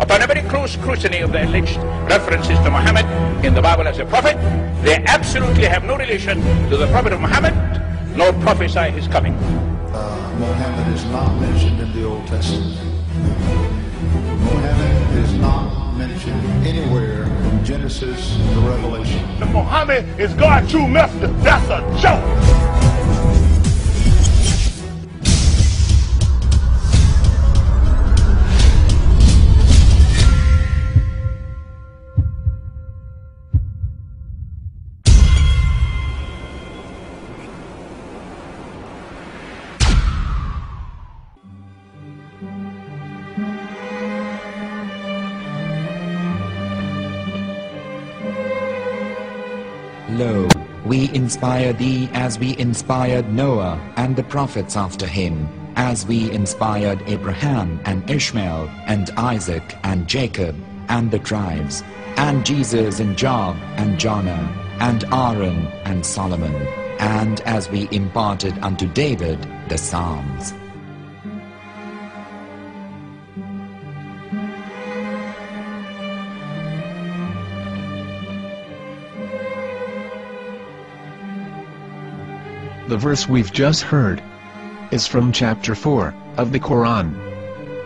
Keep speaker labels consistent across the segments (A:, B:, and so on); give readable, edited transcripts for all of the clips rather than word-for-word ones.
A: Upon a very close scrutiny of the alleged references to Muhammad in the Bible as a prophet, they absolutely have no relation to the prophet of Muhammad, nor prophesy his coming.
B: Muhammad is not mentioned in the Old Testament. Muhammad is not mentioned anywhere from Genesis to Revelation.
C: Muhammad is God's true messenger. That's a joke.
D: Lo, we inspire thee as we inspired Noah and the prophets after him, as we inspired Abraham and Ishmael and Isaac and Jacob and the tribes, and Jesus and Job and Jonah and Aaron and Solomon, and as we imparted unto David the Psalms.
E: The verse we've just heard is from chapter 4 of the Quran.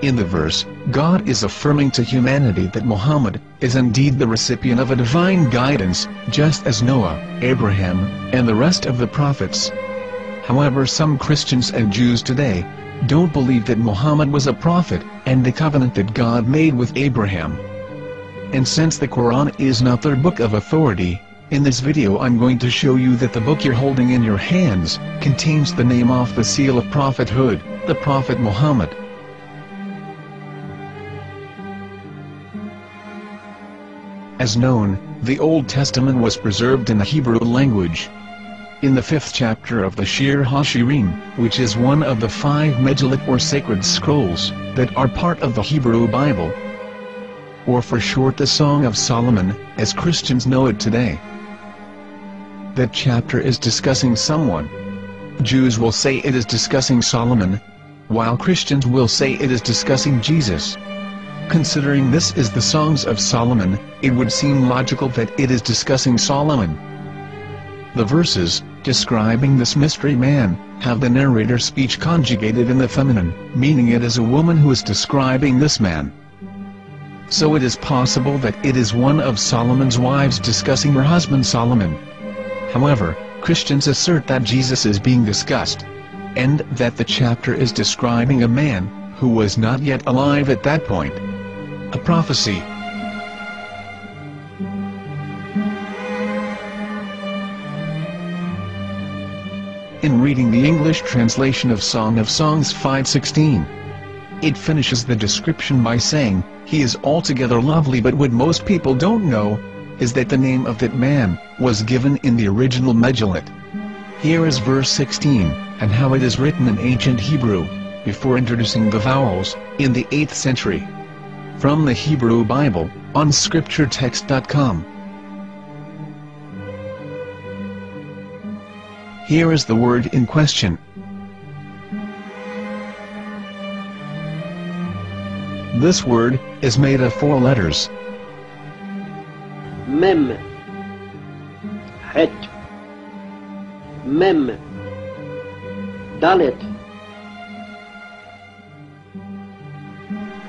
E: In the verse, God is affirming to humanity that Muhammad is indeed the recipient of a divine guidance, just as Noah, Abraham, and the rest of the prophets. However, some Christians and Jews today don't believe that Muhammad was a prophet and the covenant that God made with Abraham. And since the Quran is not their book of authority, in this video I'm going to show you that the book you're holding in your hands contains the name off the seal of prophethood, the Prophet Muhammad. As known, the Old Testament was preserved in the Hebrew language. In the 5th chapter of the Shir HaShirim, which is one of the 5 Megillat or sacred scrolls that are part of the Hebrew Bible, or for short the Song of Solomon, as Christians know it today. That chapter is discussing someone. Jews will say it is discussing Solomon, while Christians will say it is discussing Jesus. Considering this is the Songs of Solomon, it would seem logical that it is discussing Solomon. The verses, describing this mystery man, have the narrator's speech conjugated in the feminine, meaning it is a woman who is describing this man. So it is possible that it is one of Solomon's wives discussing her husband Solomon. However, Christians assert that Jesus is being discussed, and that the chapter is describing a man who was not yet alive at that point. A prophecy. In reading the English translation of Song of Songs 5:16, it finishes the description by saying, "He is altogether lovely," but what most people don't know is that the name of that man was given in the original Megillat. Here is verse 16, and how it is written in ancient Hebrew, before introducing the vowels, in the 8th century. From the Hebrew Bible, on scripturetext.com. Here is the word in question. This word is made of 4 letters.
F: Mem, Het, Mem, Dalet.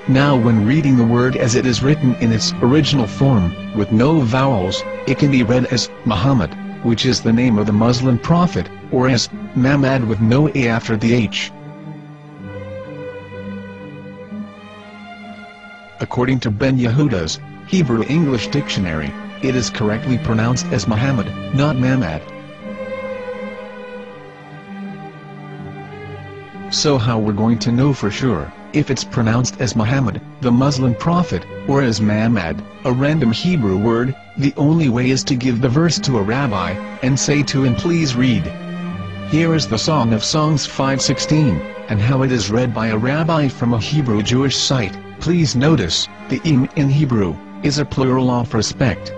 E: Now when reading the word as it is written in its original form, with no vowels, it can be read as Muhammad, which is the name of the Muslim prophet, or as Mamad with no A after the H. According to Ben Yehuda's Hebrew English Dictionary, it is correctly pronounced as Muhammad, not Mamad. So how we're going to know for sure if it's pronounced as Muhammad, the Muslim prophet, or as Mamad, a random Hebrew word? The only way is to give the verse to a rabbi, and say to him, "Please read." Here is the Song of Songs 5:16, and how it is read by a rabbi from a Hebrew Jewish site. Please notice, the im in Hebrew is a plural of respect.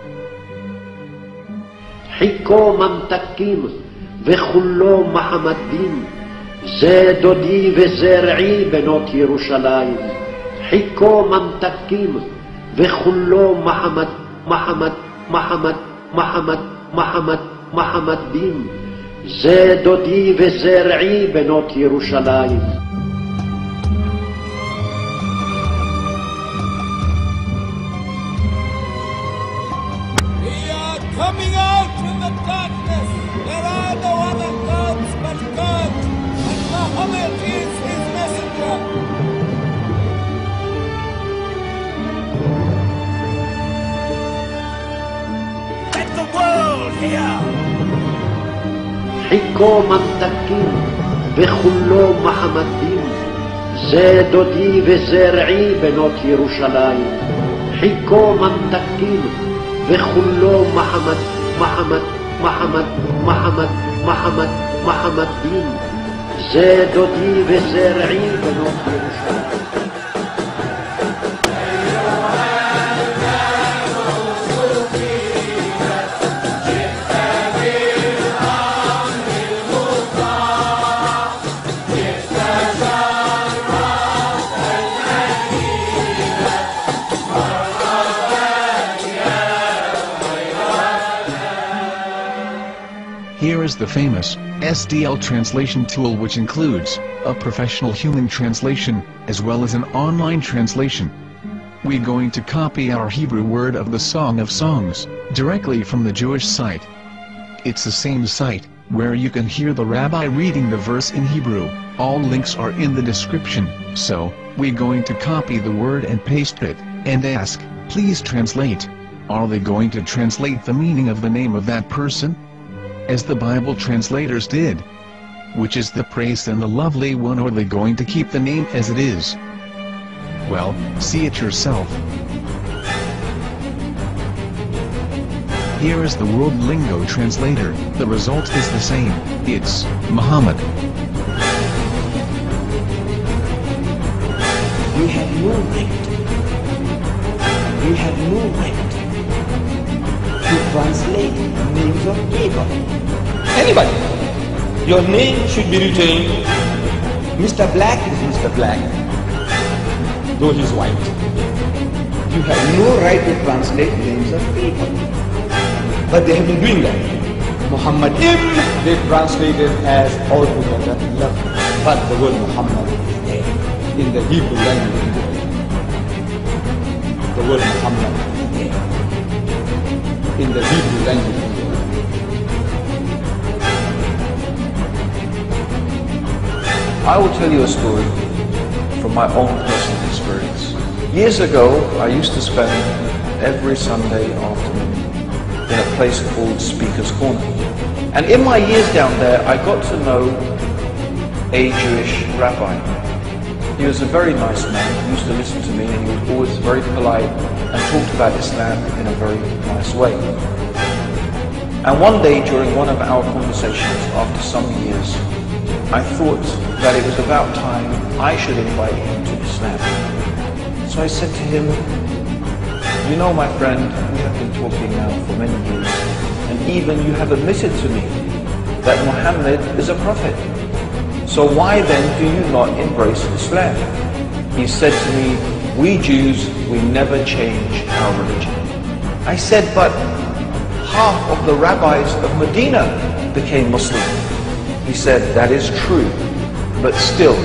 F: Hiko mamtakim vechullo Muhammadim ze dodi ve zer'i benot Yerushalayim. Hiko mamtakim וכולו מחמד, מחמד, מחמד, מחמד, מחמד, מחמד דין. זה דודי וזה רעי בנות ירושלים.
G: Coming out from the darkness, there are no other gods but God, and Muhammad is his messenger. Let the world hear.
F: חיכו ממתקים וכולו מחמדים, זה דודי וזה רעי בנות ירושלים. חיכו ממתקים וכולו מחמד, מחמד, מחמד, מחמד, מחמד, מחמד דין. זה דודי וזה רעי בנות ירושלים.
E: Here is the famous SDL translation tool, which includes a professional human translation as well as an online translation. We're going to copy our Hebrew word of the Song of Songs directly from the Jewish site. It's the same site where you can hear the rabbi reading the verse in Hebrew. All links are in the description, so we're going to copy the word and paste it and ask, please translate. Are they going to translate the meaning of the name of that person, as the Bible translators did? Which is the praised and the lovely one, or are they going to keep the name as it is? Well, see it yourself. Here is the World Lingo Translator. The result is the same. It's Muhammad.
H: We have no right. We have no right to translate names of people. Anybody. Your name should be retained. Mr. Black is Mr. Black, though he's white. You have no right to translate names of people. But they have been doing that. Muhammad they translated as altogether lovely. But the word Muhammad is there in the Hebrew language. The word Muhammad is there in the Hebrew language.
I: I will tell you a story from my own personal experience. Years ago, I used to spend every Sunday afternoon in a place called Speaker's Corner. And in my years down there, I got to know a Jewish rabbi. He was a very nice man. He used to listen to me, and he was always very polite and talked about Islam in a very nice way. And one day during one of our conversations after some years, I thought that it was about time I should invite him to Islam. So I said to him, you know, my friend, we have been talking now for many years, and even you have admitted to me that Muhammad is a prophet. So why then do you not embrace Islam? He said to me, we Jews, we never change our religion. I said, but half of the rabbis of Medina became Muslim. He said, that is true, but still,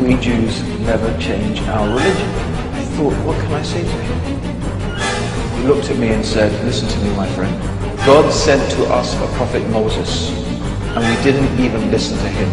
I: we Jews never change our religion. I thought, what can I say to him? He looked at me and said, listen to me, my friend. God sent to us a prophet Moses, and we didn't even listen to him.